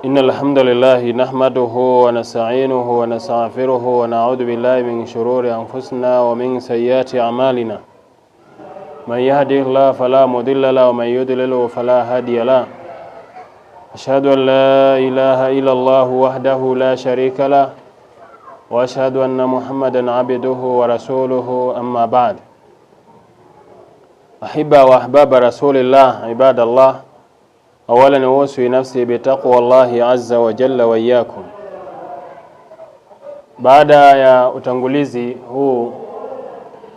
إن الحمد لله نحمده ونستعينه ونستغفره ونعوذ بالله من شرور أنفسنا ومن سيئات أعمالنا. من يهده الله فلا مضل له ومن يضلل فلا هادي له. أشهد أن لا إله إلا الله وحده لا شريك له وأشهد أن محمدا عبده ورسوله أما بعد. أحبة وأحباب رسول الله عباد الله، أولا أوصي نفسي بتقوى الله عز وجل وإياكم. Baada ya utangulizi huu,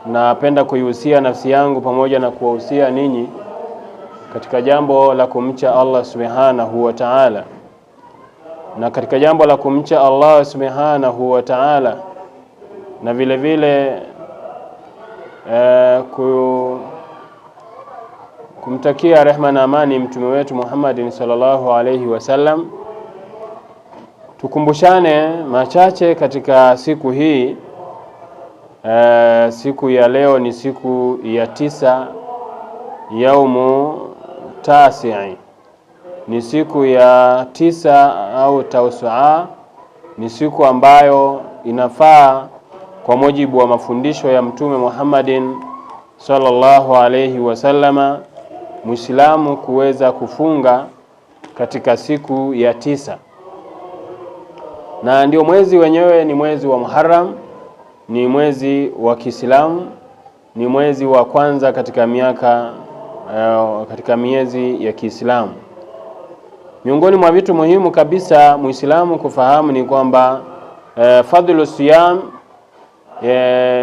napenda kuihusia nafsi yangu pamoja na kuwahusia ninyi katika jambo la kumcha Allah subhanahu wa ta'ala. Na katika jambo la kumcha Allah subhanahu wa ta'ala na vile vile kumtakia rehma na amani mtume wetu Muhammad sallallahu alayhi wasallam, tukumbushane machache katika siku hii. Siku ya leo ni siku ya 9, yaumu tasi'i, ni siku ya 9 au Tausu'a. Ni siku ambayo inafaa kwa mujibu wa mafundisho ya mtume Muhammadin sallallahu alayhi wasallama Muislamu kuweza kufunga katika siku ya 9. Na ndio mwezi wenyewe ni mwezi wa Muharram, ni mwezi wa Kiislamu, ni mwezi wa kwanza katika miezi ya Kiislamu. Miongoni mwa vitu muhimu kabisa Muislamu kufahamu ni kwamba fadhlu siyam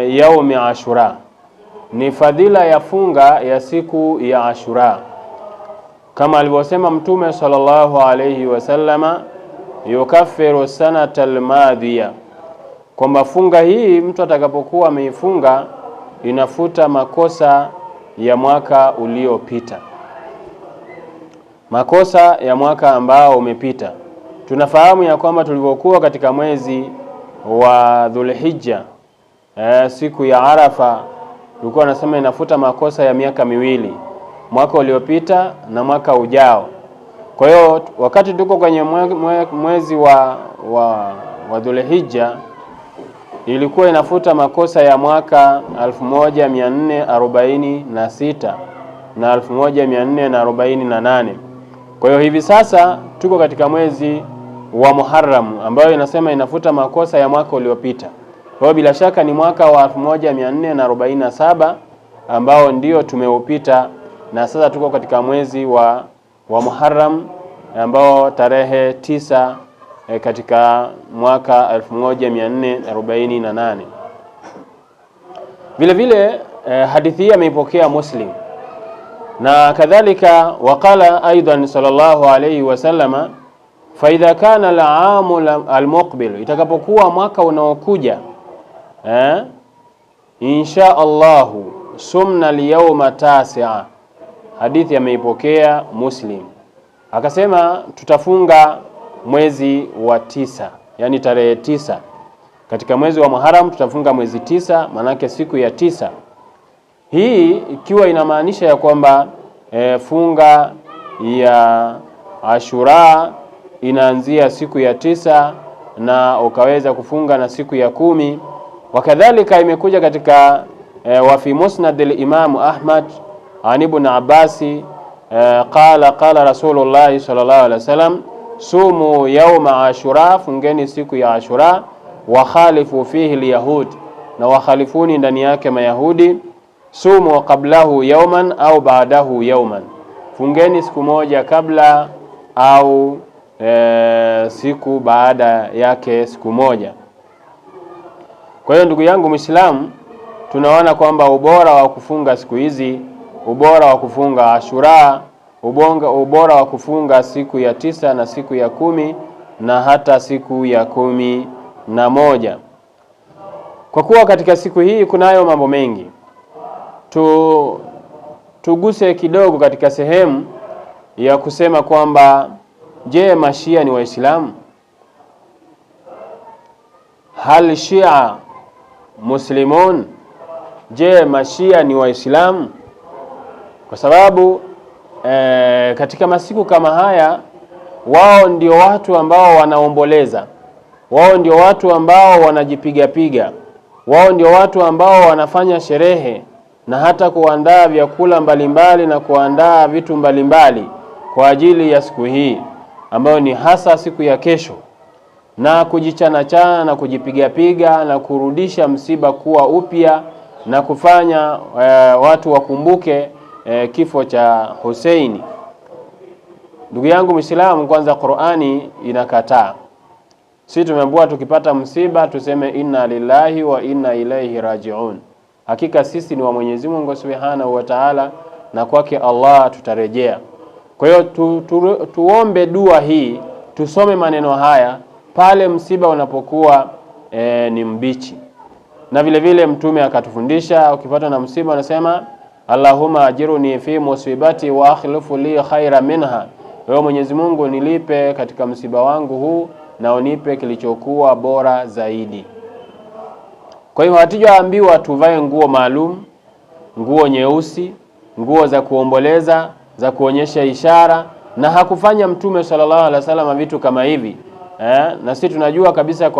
yaumi Ashura, ni fadhila ya funga ya siku ya Ashura, kama alivyosema mtume sallallahu alayhi wasallama, yukaffiru sanata almadhiya, kwamba funga hii mtu atakapokuwa ameifunga inafuta makosa ya mwaka uliopita, makosa ya mwaka ambao umepita. Tunafahamu ya kwamba tulivyokuwa katika mwezi wa Dhulhijja, siku ya Arafa, tulikuwa nasema inafuta makosa ya miaka miwili, mwaka uliopita na mwaka ujao. Kwa hiyo wakati tuko kwenye mwezi wa Dhulhijja, ilikuwa inafuta makosa ya mwaka 1446 na 1448. Kwa hiyo hivi sasa tuko katika mwezi wa Muharram ambayo inasema inafuta makosa ya mwaka uliopita. Kwa hiyo bila shaka ni mwaka wa 1447 ambao ndio tumeupita, na sasa tuko katika mwezi wa Muharram ambao tarehe 9 katika mwaka 1448. Vile vile hadithi hii ameipokea Muslim, na kadhalika waqala aidan sallallahu alayhi wasallama, fa idha kana al-aamu al-muqbil, itakapokuwa mwaka unaokuja insha Allahu sumna al-yawma tasi'a. Hadithi ameipokea Muslim, akasema tutafunga mwezi wa 9, yani tarehe 9 katika mwezi wa Muharram, tutafunga mwezi 9, manake siku ya 9. Hii ikiwa inamaanisha ya kwamba funga ya Ashura inaanzia siku ya 9 na ukaweza kufunga na siku ya 10. Wakadhalika imekuja katika wa fi musnad al-Imam Ahmad an Ibn Abbas qala Rasulullah sallallahu alaihi wasallam, sumu yawma Ashura, fungeni siku ya Ashura, wa khalifu fihi al-yahud, na wakhalifuni ndani yake Mayahudi, sumu qablahu yawman au ba'dahu yawman, fungeni siku moja kabla au siku baada yake siku moja. Kwa hiyo ndugu yangu Muislamu, tunaona kwamba ubora wa kufunga siku hizi, ubora wa kufunga Ashura, ubora wa kufunga siku ya 9 na siku ya 10 na hata siku ya 11. Kwa kuwa katika siku hii kunayo mambo mengi, tuguse kidogo katika sehemu ya kusema kwamba je, mashia ni Waislamu? Hal Shia muslimun? Je, mashia ni Waislamu? Kwa sababu katika masiku kama haya wao ndio watu ambao wanaomboleza, wao ndio watu ambao wanajipiga, wao ndio watu ambao wanafanya sherehe na hata kuandaa vyakula mbalimbali na kuandaa vitu mbalimbali kwa ajili ya siku hii ambayo ni hasa siku ya kesho, na kujichana na kujipiga na kurudisha msiba kuwa upya na kufanya watu wakumbuke kifo cha Husaini. Ndugu yangu Muislamu, kwanza Qur'ani inakataa. Sisi tumeambiwa tukipata msiba tuseme inna lillahi wa inna ilaihi raji'un. Hakika sisi ni wa Mwenyezi Mungu Subhanahu wa Ta'ala na kwake Allah tutarejea. Kwa hiyo tuombe dua hii, tusome maneno haya pale msiba unapokuwa ni mbichi. Na vile vile Mtume akatufundisha ukipata na msiba unasema Allahumma ajiruni fi musibati wa akhlifu li khaira minha. Wewe Mwenyezi Mungu nilipe katika msiba wangu huu na unipe kilichokuwa bora zaidi. Kwa hiyo hatujaambiwa tuvae nguo maalum, nguo nyeusi, nguo za kuomboleza, za kuonyesha ishara, na hakufanya Mtume sallallahu alaihi wasallam vitu kama hivi. Na sisi tunajua kabisa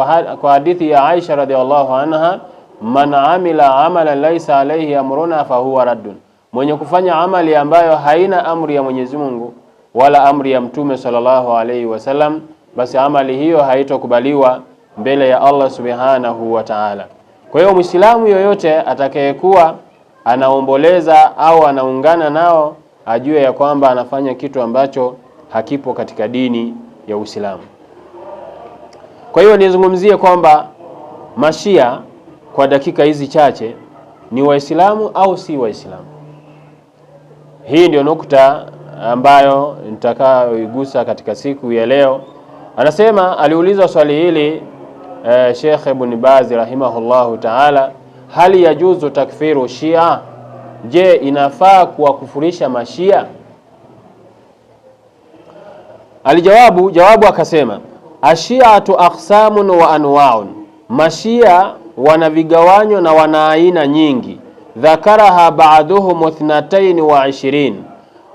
kwa hadithi ya Aisha radhiallahu anha, man amila amalan laysa alayhi amruna fahuwa raddun. Mwenye kufanya amali ambayo haina amri ya Mwenyezi Mungu wala amri ya Mtume sallallahu alaihi wasallam, basi amali hiyo haitokubaliwa mbele ya Allah Subhanahu wa Ta'ala. Kwa hiyo Muislamu yoyote atakayekuwa anaomboleza au anaungana nao ajue ya kwamba anafanya kitu ambacho hakipo katika dini ya Uislamu. Kwa hiyo nizungumzie kwamba Mashia kwa dakika hizi chache ni Waislamu au si Waislamu. Hii ndio nukta ambayo nitakayoigusa katika siku ya leo. Anasema, aliulizwa swali hili Sheikh Ibn Baz rahimahullahu ta'ala, hali yajuzu takfiru Shia? Je, inafaa kuwakufurisha Mashia? Jawabu akasema, ashiatu aqsamun wa anwa'un. Mashia wana vigawanyo na wana aina nyingi. Dhakaraha ba'duhum 22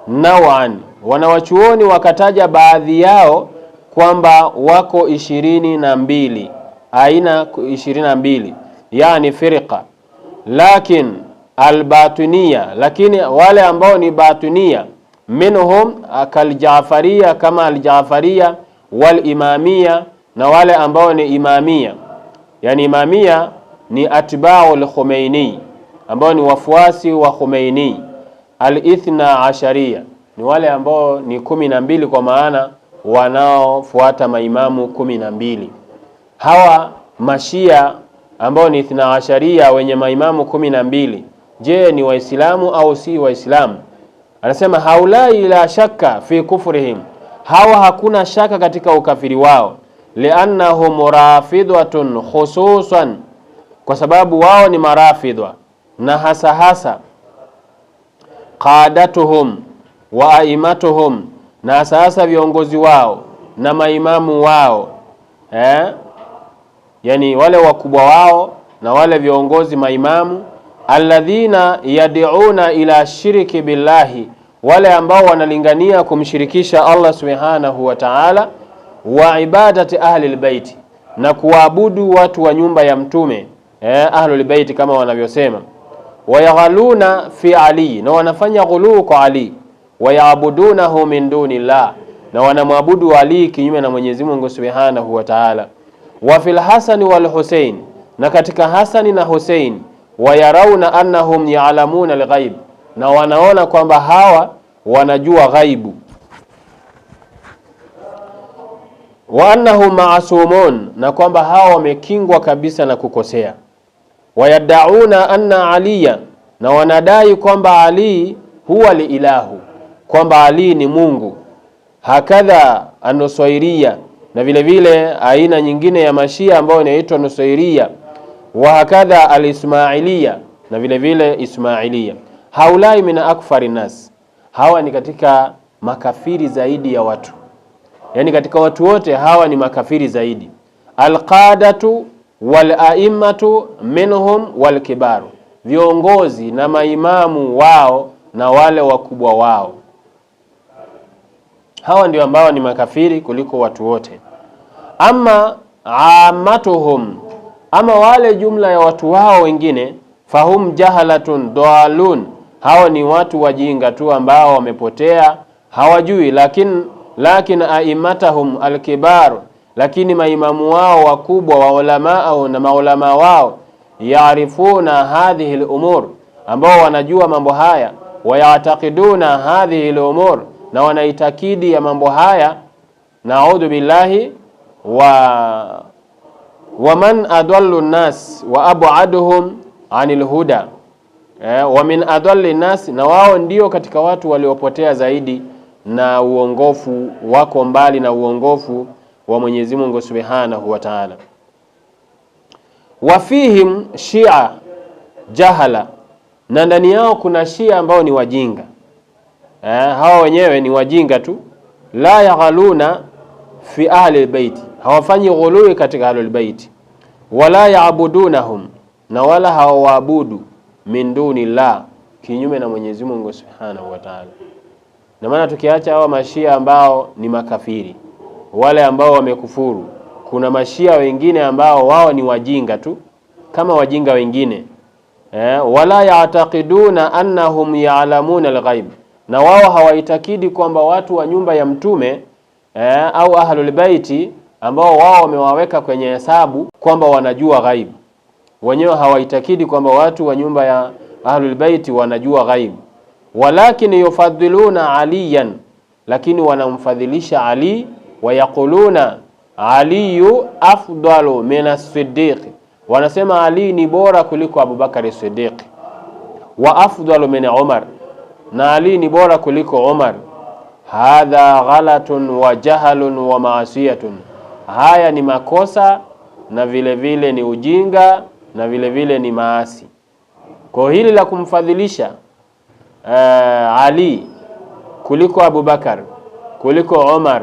nawan. Wanawachuoni wakataja baadhi yao kwamba wako 22, aina 22, yani firqa. Lakin albatinia, lakini wale ambao ni batinia, minhum akaljaafaria, kama aljaafaria, wal imamia, na wale ambao ni imamia. Yani imamia ni atba'ul Khomeini, ambao ni wafuasi wa Khomeini. Al-ithna asharia ni wale ambao ni 12, kwa maana wanaofuata maimamu 12. Hawa Mashia ambao ni ithna asharia wenye maimamu 12, je, ni Waislamu au si Waislamu? Anasema haulai la shakka fi kufrihim, hawa hakuna shaka katika ukafiri wao. Liannahum rafidwatun khususan, kwa sababu wao ni marafidwa, na hasa qadatuhum wa aimatuhum, na hasa viongozi wao na maimamu wao, yani wale wakubwa wao na wale viongozi maimamu, alladhina yad'una ila shirki billahi, wale ambao wanalingania kumshirikisha Allah Subhanahu wa Ta'ala, wa ibadati ahli albayt, na kuabudu watu wa nyumba ya Mtume, ahli albayt kama wanavyosema. Wayaghaluna fi Ali, na wanafanya ghuluu kwa Ali. Wayabudunahu min dunillah, na wanamwabudu Ali kinyume na Mwenyezi Mungu Subhanahu wa Ta'ala. Wa fil Hasan wal Husain, na katika Hasani na Husain, wayarauna annahum ya'lamuna al-ghaib, na wanaona kwamba hawa wanajua ghaibu. Wa annahum ma'sumun, na kwamba hawa wamekingwa kabisa na kukosea. Wayad'una anna aliya, na wanadai kwamba Ali huwa liilahu, kwamba Ali ni Mungu. Hakadha an-Nusairia, na vile vile aina nyingine ya Mashia ambayo inaitwa Nusairia. Wa hakadha al-Ismailia, na vile vile Ismailia. Haulai min akfari nas, hawa ni katika makafiri zaidi ya watu, yani katika watu wote hawa ni makafiri zaidi. Alqadatu wal a'immatu minhum wal kibaru, viongozi na maimamu wao na wale wakubwa wao. hawa ndio ambao ni makafiri kuliko watu wote. Ama amatuhum, ama wale jumla ya watu wao wengine, fahum jahalatun dalun, hao ni watu wajinga tu ambao wamepotea, hawajui. Lakin aimatahum alkibar, lakini maimamu wao wakubwa wa ulama na maulama wao, yaarifuna hadhihi al-umur, ambao wanajua mambo haya, wayatakiduna hadhihi al-umur, na wanaitakidi ya mambo haya. Naudhu billahi wa man adallu nas wa ab'aduhum anil huda, wa min adalli nas, na wao ndio katika watu waliopotea zaidi na uongofu, wako mbali na uongofu wa Mwenyezi Mungu Subhanahu wa Ta'ala. Wafihim shia jahala, na ndani yao kuna shia ambao ni wajinga. Hawa wenyewe ni wajinga tu. La yaghaluna fi ahli albayt, hawafanyi ghului katika ahli albayt. Wala yaabudunahum, na wala hawaabudu min dunillah, kinyume na Mwenyezi Mungu Subhanahu wa Ta'ala. Na maana tukiacha hawa mashia ambao ni makafiri, wale ambao wamekufuru, kuna mashia wengine ambao wao ni wajinga tu kama wajinga wengine. Wala ya'taqiduna annahum ya'lamuna al-ghaib, na wao hawaitakidi kwamba watu wa nyumba ya mtume au ahlul baiti ambao wao wamewaweka kwenye hesabu kwamba wanajua ghaib. Wenyewe hawaitakidi kwamba watu wa nyumba ya ahlul baiti wanajua ghaib. Walakin yufadhiluna aliyan, lakini wanamfadhilisha Ali, wayakuluna Aliyu afdalu min as-Siddiq, wanasema Ali ni bora kuliko Abu Bakar as-Siddiq, wa afdalu min Umar, na Ali ni bora kuliko Umar. Hadha ghalatun wa jahalun wa maasiyatun, haya ni makosa na vile vile ni ujinga na vile vile ni maasi. Kwa hili la kumfadhilisha Ali kuliko Abu Bakar, kuliko Umar,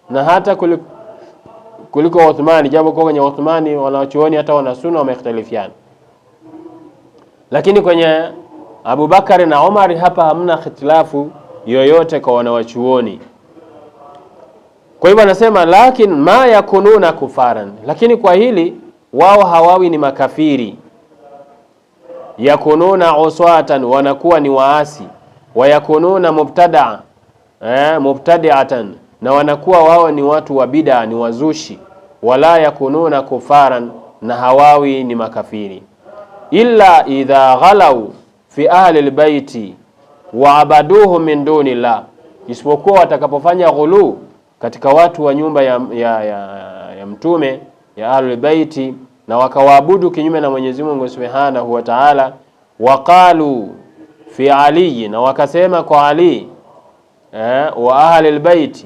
na hata kuliko Uthmani, japo kwa kwenye Uthmani wanachuoni hata wanasunna wamekhtalifiana, lakini kwenye Abu Bakar na Umar hapa hamna khitilafu yoyote kwa wanawachuoni. Kwa hivyo anasema lakin ma yakununa kufaran, lakini kwa hili wao hawawi ni makafiri. Yakununa uswatan, wanakuwa ni waasi. Wayakununa mubtadi'atan, na wanakuwa wao ni watu wa bid'a, ni wazushi. Wala yakununa kufaran, na hawawi ni makafiri. Illa idha ghalau fi ahli albayti wa abaduhu min dunillah, isipokuwa watakapofanya ghulu katika watu wa nyumba ya mtume ya ahlul baiti, na wakawaabudu kinyume na Mwenyezi Mungu Subhanahu wa Ta'ala. Waqalu fi Ali, na wakasema kwa Ali wa ahlul baiti,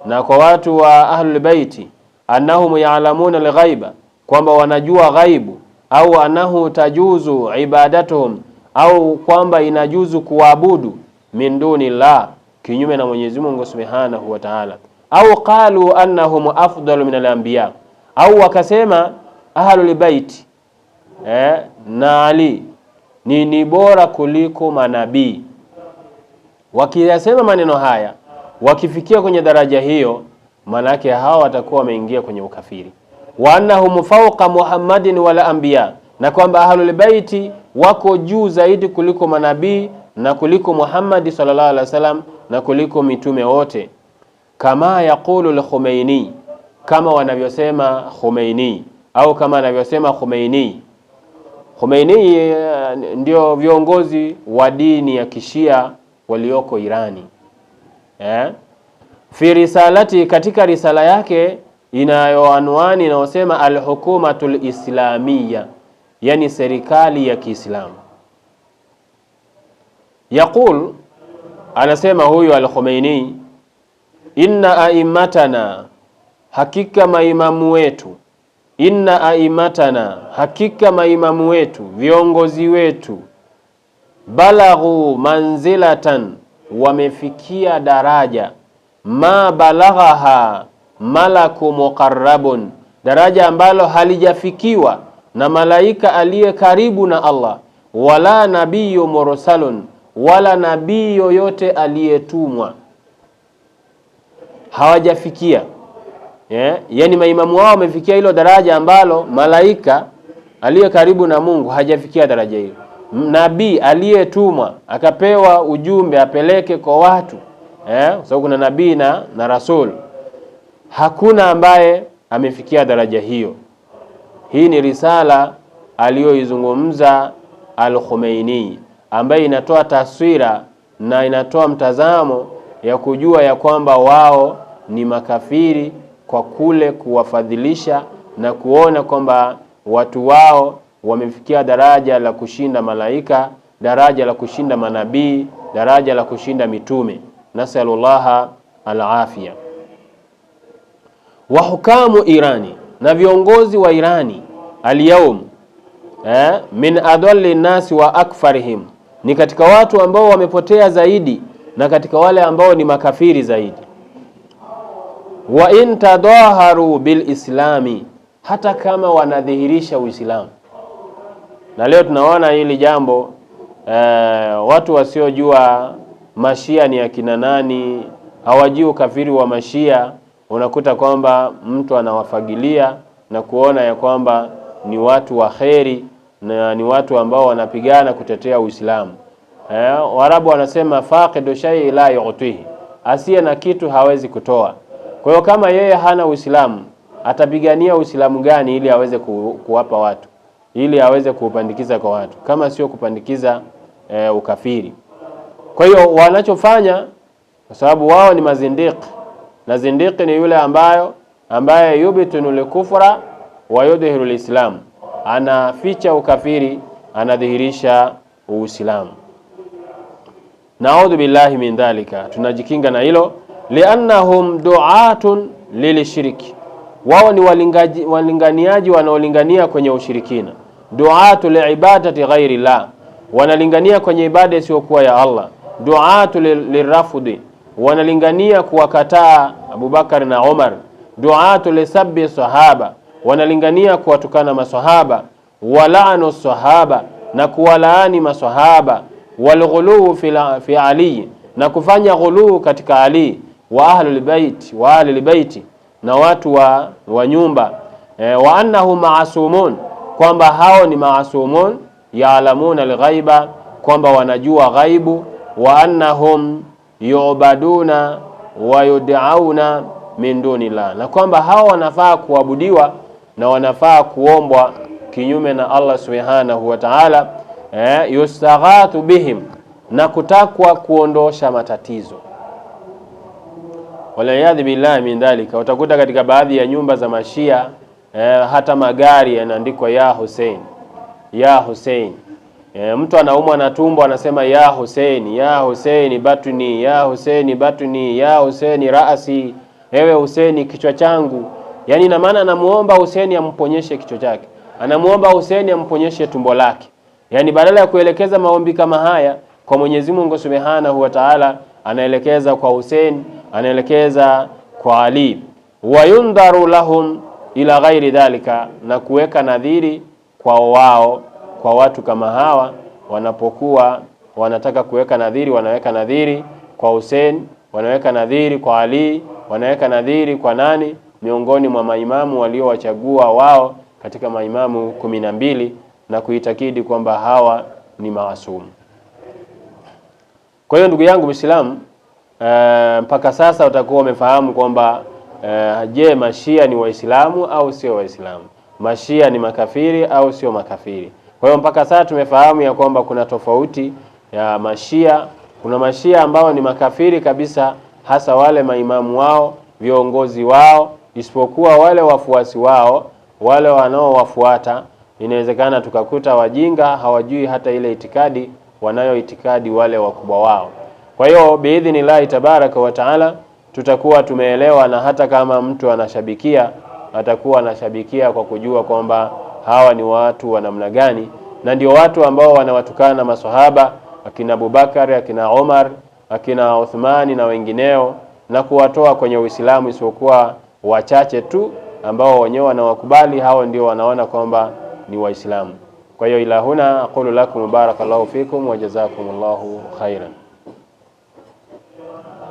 na kwa watu wa ahlul baiti, annahum ya'lamuna al-ghaiba, kwamba wanajua ghaibu, au annahu tajuzu ibadatuhum, au kwamba inajuzu kuabudu min dunillah, kinyume na Mwenyezi Mungu Subhanahu wa Ta'ala. Au qalu annahum afdalu min al-anbiya, au wakasema ahlul bait na Ali ni bora kuliko manabii. Wakiyasema maneno haya, wakifikia kwenye daraja hiyo, manake hawa watakuwa wameingia kwenye ukafiri. Wa annahum fawqa Muhammadin wal anbiya, na kwamba ahlul baiti wako juu zaidi kuliko manabii na kuliko Muhammad sallallahu alaihi wasallam na kuliko mitume wote. Kama yaqulu al-Khumaini, kama wanavyosema Khumaini, au kama anavyosema Khumaini. Khumaini ndio viongozi wa dini ya Kishia walioko Irani. Fi risalati, katika risala yake inayoanwani inayosema al-hukumatul islamiyya, yani serikali ya Kiislamu. Yaqul, anasema huyu al-Khumaini, inna aimatana, hakika maimamu wetu, inna aimatana, hakika maimamu wetu, viongozi wetu, balaghu manzilatan, wamefikia daraja, ma balaghaha malaku muqarrabun, daraja ambalo halijafikiwa na malaika aliye karibu na Allah, wala nabiyyu mursalun, wala nabii yoyote aliyetumwa. hawajafikia. Yani maimamu wao wamefikia hilo daraja ambalo malaika aliye karibu na Mungu hajafikia daraja hilo. Nabii aliyetumwa akapewa ujumbe apeleke kwa watu, kwa sababu kuna nabii na rasul, hakuna ambaye amefikia daraja hiyo. Hii ni risala aliyoizungumza Al-Khomeini, ambaye inatoa taswira na inatoa mtazamo ya kujua ya kwamba wao ni makafiri kwa kule kuwafadhilisha na kuona kwamba watu wao wamefikia daraja la kushinda malaika, daraja la kushinda manabii, daraja la kushinda mitume. Nasallallahu al-afia. Wa hukamu Irani, na viongozi wa Irani al-yawm min adalli nasi wa akfarihim, ni katika watu ambao wamepotea zaidi na katika wale ambao ni makafiri zaidi. Wa in tadaharu bil islami, hata kama wanadhihirisha Uislamu. Na leo tunaona hili jambo, watu wasiojua mashia ni akina nani, hawajui ukafiri wa mashia, unakuta kwamba mtu anawafagilia na kuona ya kwamba ni watu wa kheri na ni watu ambao wanapigana kutetea Uislamu. Waarabu wanasema faqidu shay la yu'tihi, asiye na kitu hawezi kutoa. Kwa hiyo kama yeye hana Uislamu, atapigania Uislamu gani ili aweze kuwapa watu, ili aweze kuupandikiza kwa watu, kama sio kupandikiza ukafiri? Kwa hiyo wanachofanya, kwa sababu wao ni mazindiki, na zindiki ni yule ambaye yubitunu likufra wa yudhihiru lislam, anaficha ukafiri, anadhihirisha Uislamu. Naudhu billahi min dhalika, tunajikinga na hilo. Liannahum du'atun lilishiriki, wao ni walinganiaji wanaolingania kwenye ushirikina. Du'atu liibadati ghairi la, wanalingania kwenye ibada isiyokuwa ya Allah. Du'atu lirafudi, wanalingania kuwakataa Abubakar na Umar. Du'atu lisabbi sahaba, wanalingania kuwatukana maswahaba. Wala'anu sahaba, na kuwalaani maswahaba. Walghulu fi Ali, na kufanya ghulu katika Ali. Wa ahlul bait, na watu wa nyumba. Wa annahum maasumun, kwamba hao ni maasumun. Ya'lamuna al-ghaiba, kwamba wanajua ghaibu. Wa annahum yu'baduna wa yud'auna min dunillah, na kwamba hao wanafaa kuabudiwa na wanafaa kuombwa kinyume na Allah subhanahu wa ta'ala. Yustaghathu bihim, na kutakwa kuondosha matatizo. Walayadhi billahi min dhalika, utakuta katika baadhi ya nyumba za mashia hata magari yanaandikwa ya Hussein, ya Hussein. Mtu anaumwa na tumbo anasema ya Hussein, ya Hussein batuni, ya Hussein batuni, ya Hussein raasi, ewe Hussein kichwa changu. Yani ina maana anamuomba Hussein amponyeshe kichwa chake, anamuomba Hussein amponyeshe tumbo lake. Yani badala ya kuelekeza maombi kama haya kwa Mwenyezi Mungu Subhanahu wa Ta'ala, anaelekeza kwa Hussein, anaelekeza kwa Ali. Wayundharu lahum ila ghairi dhalika, na kuweka nadhiri kwa wao, kwa watu kama hawa. Wanapokuwa wanataka kuweka nadhiri, wanaweka nadhiri kwa Hussein, wanaweka nadhiri kwa Ali, wanaweka nadhiri kwa nani? Miongoni mwa maimamu waliowachagua wao katika maimamu 12, na kuitakidi kwamba hawa ni maasumu. Kwa hiyo ndugu yangu Muislamu, mpaka sasa utakuwa umefahamu kwamba je, mashia ni waislamu au sio waislamu? Mashia ni makafiri au sio makafiri? Kwa hiyo mpaka sasa tumefahamu ya kwamba kuna tofauti ya mashia. Kuna mashia ambao ni makafiri kabisa, hasa wale maimamu wao, viongozi wao, isipokuwa wale wafuasi wao, wale wanaowafuata. Inawezekana tukakuta wajinga hawajui hata ile itikadi wanayoitikadi wale wakubwa wao. Kwa hiyo biidhnillahi tabaraka wa taala tutakuwa tumeelewa, na hata kama mtu anashabikia, atakuwa anashabikia kwa kujua kwamba hawa ni watu wa namna gani, na ndio watu ambao wanawatukana maswahaba, akina Abubakar, akina Umar, akina Uthmani na wengineo, na kuwatoa kwenye Uislamu, isipokuwa wachache tu ambao wenyewe wanawakubali. Hao ndio wanaona kwamba ni Waislamu. Kwa hiyo ila huna aqulu lakum barakallahu fikum wa jazakumullahu khairan.